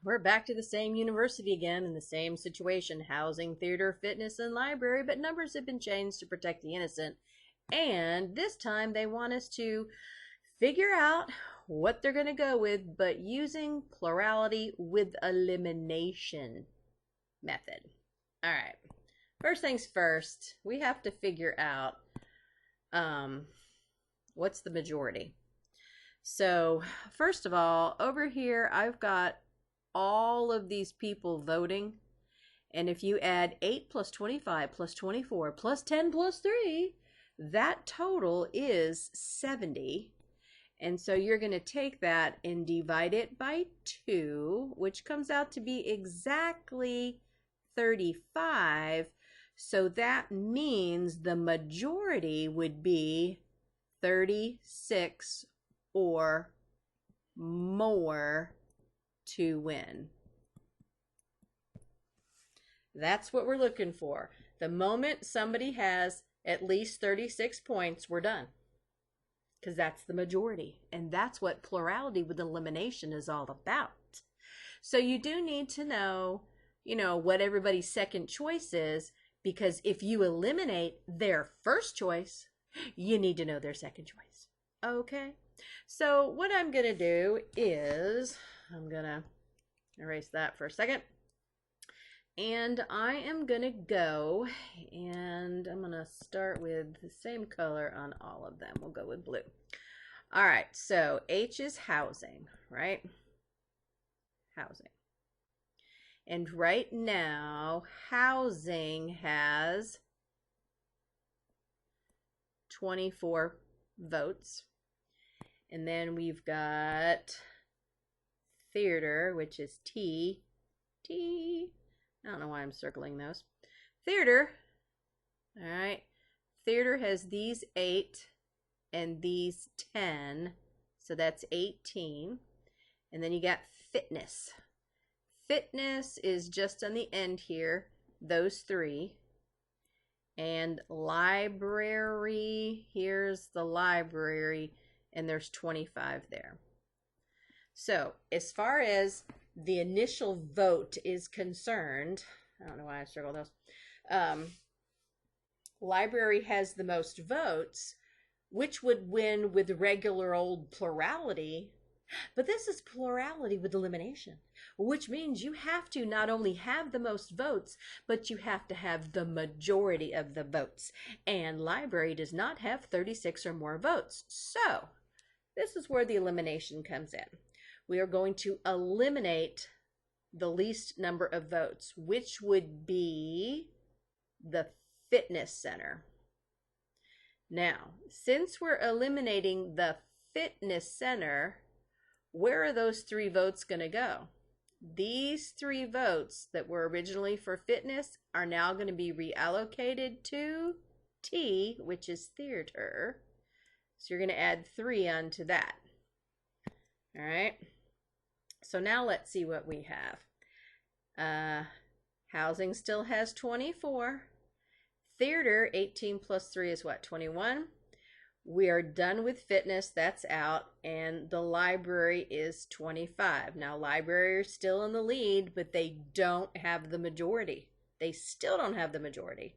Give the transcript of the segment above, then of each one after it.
We're back to the same university again in the same situation. Housing, theater, fitness, and library, but numbers have been changed to protect the innocent. And this time they want us to figure out what they're going to go with, but using plurality with elimination method. All right. First things first, we have to figure out what's the majority. So first of all, over here, I've got all of these people voting. And if you add 8 plus 25 plus 24 plus 10 plus 3, that total is 70. And so you're going to take that and divide it by 2, which comes out to be exactly 35. So that means the majority would be 36 or more to win. That's what we're looking for. The moment somebody has at least 36 points, we're done. Because that's the majority. And that's what plurality with elimination is all about. So you do need to know, what everybody's second choice is, because if you eliminate their first choice, you need to know their second choice. Okay? So what I'm going to do is, I'm going to erase that for a second. And I am going to go, and I'm going to start with the same color on all of them. We'll go with blue. All right, so H is housing, right? Housing. And right now, housing has 24 votes. And then we've got theater, which is T. I don't know why I'm circling those. Theater, all right. Theater has these 8 and these 10, so that's 18. And then you got fitness. Fitness is just on the end here, those 3. And library, here's the library, and there's 25 there. So as far as the initial vote is concerned, I don't know why I circled those. Library has the most votes, which would win with regular old plurality. But this is plurality with elimination, which means you have to not only have the most votes, but you have to have the majority of the votes. And library does not have 36 or more votes. So this is where the elimination comes in. We are going to eliminate the least number of votes, which would be the fitness center. Now, since we're eliminating the fitness center, where are those 3 votes going to go? These 3 votes that were originally for fitness are now going to be reallocated to T, which is theater. So you're going to add 3 onto that. All right. So now let's see what we have. Housing still has 24. Theater, 18 plus 3 is what, 21? We are done with fitness, that's out, and the library is 25. Now, library is still in the lead, but they don't have the majority. They still don't have the majority.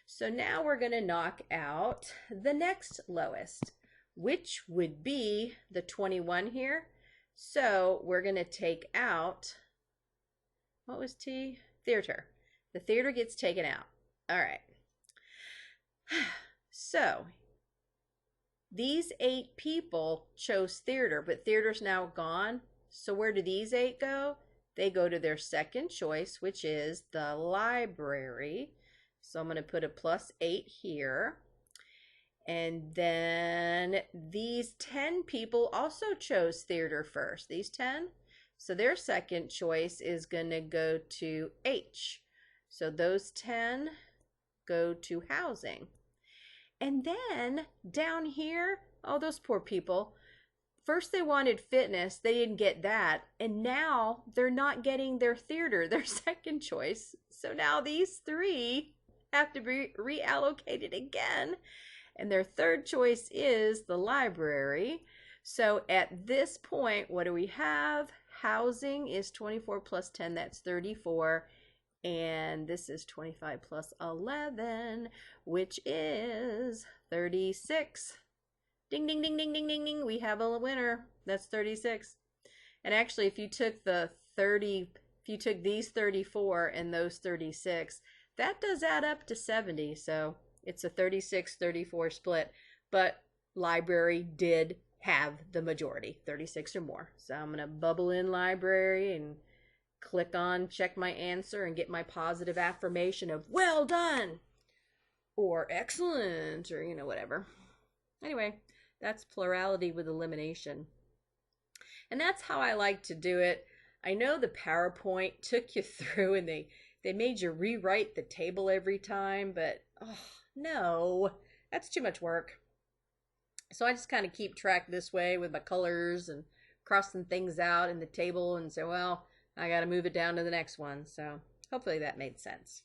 So now we're going to knock out the next lowest, which would be the 21 here. So we're going to take out, what was T? Theater. The theater gets taken out. All right. So these 8 people chose theater, but theater's now gone. So where do these 8 go? They go to their second choice, which is the library. So I'm going to put a +8 here. And then these 10 people also chose theater first. These 10. So their second choice is going to go to H. So those 10 go to housing. And then down here, oh, those poor people. First they wanted fitness. They didn't get that. And now they're not getting their theater, their second choice. So now these 3 have to be reallocated again. And their third choice is the library. So at this point, what do we have? housing is 24 plus 10, that's 34. And this is 25 plus 11, which is 36. Ding, ding, ding, ding, ding, ding, ding. We have a winner. That's 36. And actually, if you took these 34 and those 36, that does add up to 70. So it's a 36-34 split. But library did have the majority, 36 or more. So I'm going to bubble in library and click on check my answer and get my positive affirmation of well done or excellent or whatever. Anyway, that's plurality with elimination. And that's how I like to do it. I know the PowerPoint took you through and they made you rewrite the table every time, but oh, no, that's too much work. So I just kind of keep track this way with my colors and crossing things out in the table and say, well, I got to move it down to the next one. So hopefully that made sense.